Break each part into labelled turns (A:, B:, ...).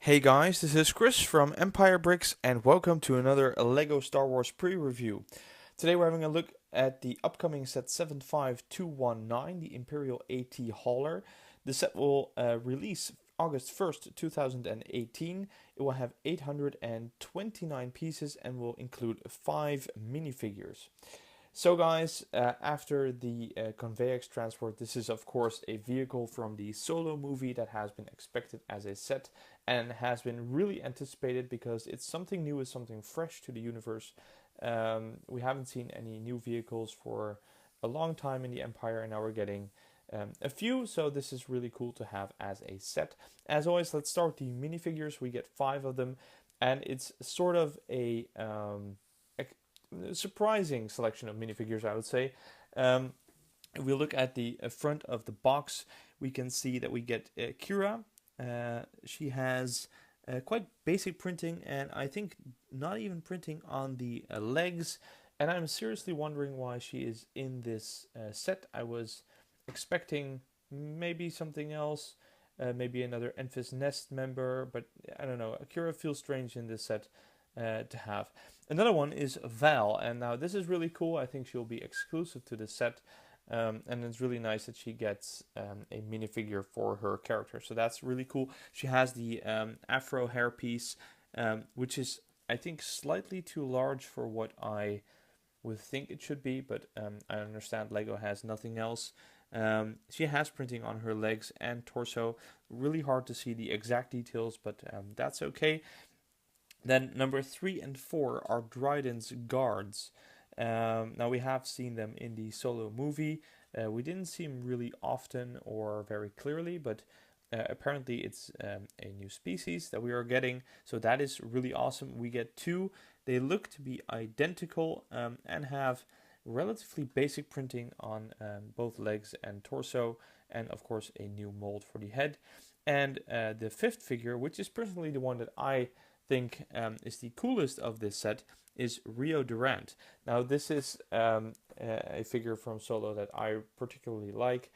A: Hey guys, this is Chris from Empire Bricks and welcome to another LEGO Star Wars pre-review. Today we're having a look at the upcoming set 75219, the Imperial AT Hauler. The set will release August 1st, 2018. It will have 829 pieces and will include 5 minifigures. So guys, after the Convex transport, this is of course a vehicle from the Solo movie that has been expected as a set and has been really anticipated because it's something new, it's something fresh to the universe. We haven't seen any new vehicles for a long time in the Empire, and now we're getting a few, so this is really cool to have as a set. As always, let's start with the minifigures. We get 5 of them, and it's sort of a surprising selection of minifigures, I would say. If we look at the front of the box, we can see that we get Qi'ra. She has quite basic printing, and I think not even printing on the legs. And I'm seriously wondering why she is in this set. I was expecting maybe something else, maybe another Enfys Nest member, but I don't know. Qi'ra feels strange in this set to have. Another one is Val, and now this is really cool. I think she'll be exclusive to the set, and it's really nice that she gets a minifigure for her character. So that's really cool. She has the Afro hairpiece, which is, I think, slightly too large for what I would think it should be, but I understand LEGO has nothing else. She has printing on her legs and torso. Really hard to see the exact details, but that's okay. Then number 3 and 4 are Dryden's guards. Now we have seen them in the Solo movie. We didn't see them really often or very clearly, but apparently it's a new species that we are getting. So that is really awesome. We get 2. They look to be identical and have relatively basic printing on both legs and torso, and of course a new mold for the head. And the 5th figure, which is personally the one that I think is the coolest of this set, is Ryo Durant. Now this is a figure from Solo that I particularly like.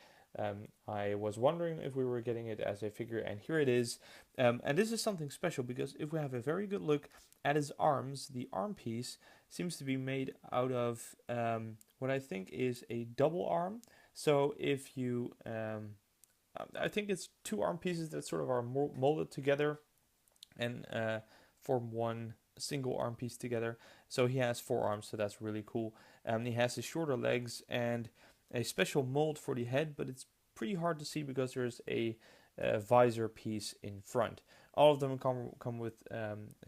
A: I was wondering if we were getting it as a figure, and here it is. And this is something special because if we have a very good look at his arms, the arm piece seems to be made out of what I think is a double arm. So if you, I think it's 2 arm pieces that sort of are molded together and form one single arm piece together. So he has 4 arms, so that's really cool. He has the shorter legs and a special mold for the head, but it's pretty hard to see because there's a visor piece in front. All of them come with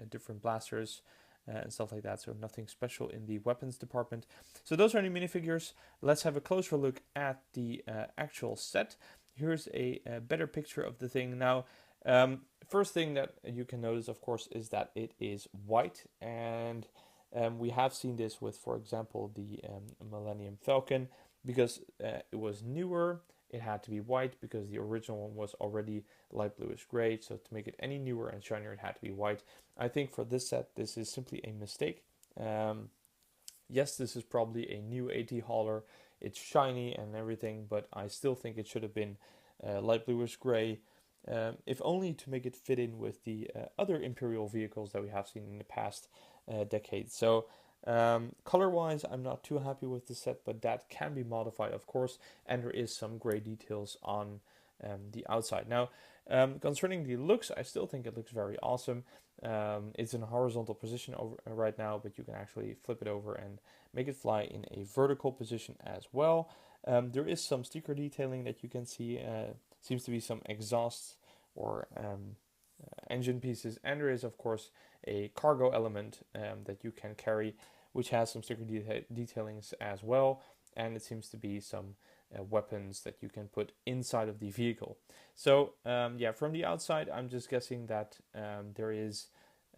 A: different blasters and stuff like that, so nothing special in the weapons department. So those are the minifigures. Let's have a closer look at the actual set. Here's a better picture of the thing. Now, first thing that you can notice, of course, is that it is white, and we have seen this with, for example, the Millennium Falcon. Because it was newer, it had to be white because the original one was already light bluish gray. So to make it any newer and shinier, it had to be white. I think for this set, this is simply a mistake. Yes, this is probably a new AT hauler. It's shiny and everything, but I still think it should have been light bluish gray. If only to make it fit in with the other Imperial vehicles that we have seen in the past decade. So color-wise, I'm not too happy with the set, but that can be modified, of course, and there is some gray details on the outside. Now, concerning the looks, I still think it looks very awesome. It's in a horizontal position right now, but you can actually flip it over and make it fly in a vertical position as well. There is some sticker detailing that you can see. Seems to be some exhausts or engine pieces, and there is, of course, a cargo element that you can carry, which has some sticker detailings as well, and it seems to be some weapons that you can put inside of the vehicle. So yeah, from the outside, I'm just guessing that there is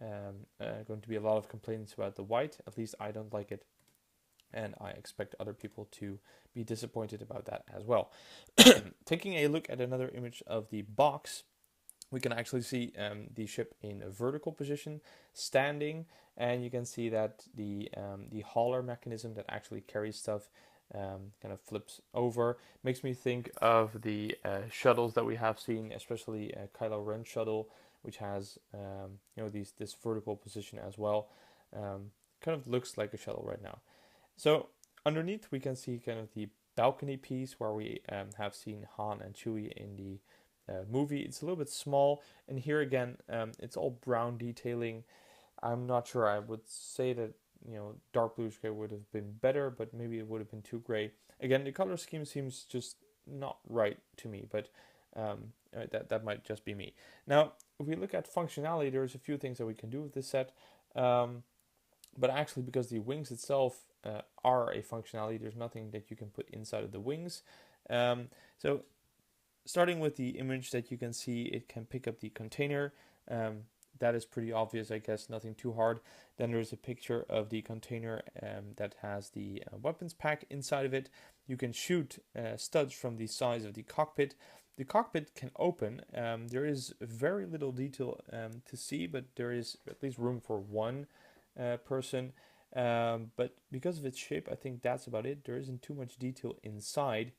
A: going to be a lot of complaints about the white. At least I don't like it, and I expect other people to be disappointed about that as well. Taking a look at another image of the box, we can actually see the ship in a vertical position, standing, and you can see that the hauler mechanism that actually carries stuff kind of flips over. Makes me think of the shuttles that we have seen, especially Kylo Ren shuttle, which has you know, this vertical position as well. Kind of looks like a shuttle right now. So underneath we can see kind of the balcony piece where we have seen Han and Chewie in the movie. It's a little bit small, and here again it's all brown detailing. I'm not sure. I would say that, you know, dark bluish gray would have been better, but maybe it would have been too gray. Again, the color scheme seems just not right to me, but that might just be me. Now, if we look at functionality, there's a few things that we can do with this set. But actually, because the wings itself are a functionality, there's nothing that you can put inside of the wings. So starting with the image that you can see, it can pick up the container. That is pretty obvious, I guess, nothing too hard. Then there's a picture of the container that has the weapons pack inside of it. You can shoot studs from the sides of the cockpit. The cockpit can open. There is very little detail to see, but there is at least room for one person. But because of its shape, I think that's about it. There isn't too much detail inside.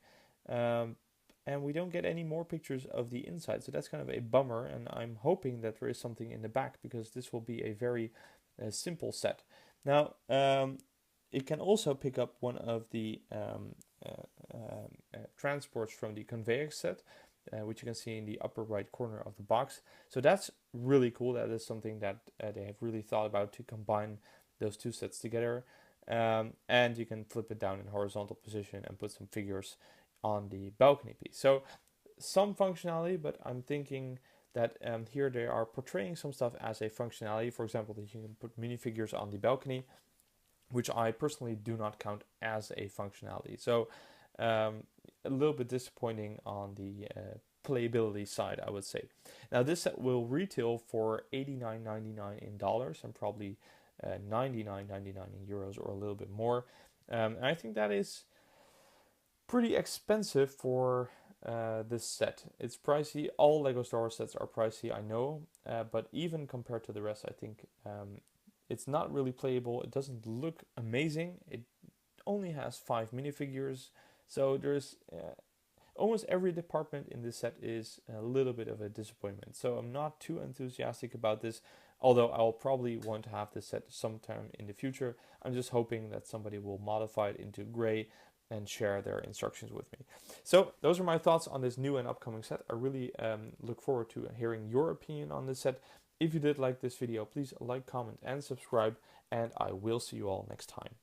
A: And we don't get any more pictures of the inside, so that's kind of a bummer, and I'm hoping that there is something in the back, because this will be a very simple set. Now, it can also pick up one of the transports from the conveyor set, which you can see in the upper right corner of the box. So that's really cool. That is something that they have really thought about, to combine those two sets together. And you can flip it down in horizontal position and put some figures on the balcony piece. So some functionality, but I'm thinking that here they are portraying some stuff as a functionality. For example, that you can put minifigures on the balcony, which I personally do not count as a functionality. So a little bit disappointing on the playability side, I would say. Now this set will retail for $89.99 in dollars, and probably $99.99 in euros, or a little bit more. And I think that is pretty expensive for this set. It's pricey. All Lego Star Wars sets are pricey, I know, but even compared to the rest, I think it's not really playable. It doesn't look amazing. It only has 5 minifigures, so there's almost every department in this set is a little bit of a disappointment. So I'm not too enthusiastic about this, although I'll probably want to have this set sometime in the future. I'm just hoping that somebody will modify it into gray and share their instructions with me. So those are my thoughts on this new and upcoming set. I really look forward to hearing your opinion on this set. If you did like this video, please like, comment, and subscribe, and I will see you all next time.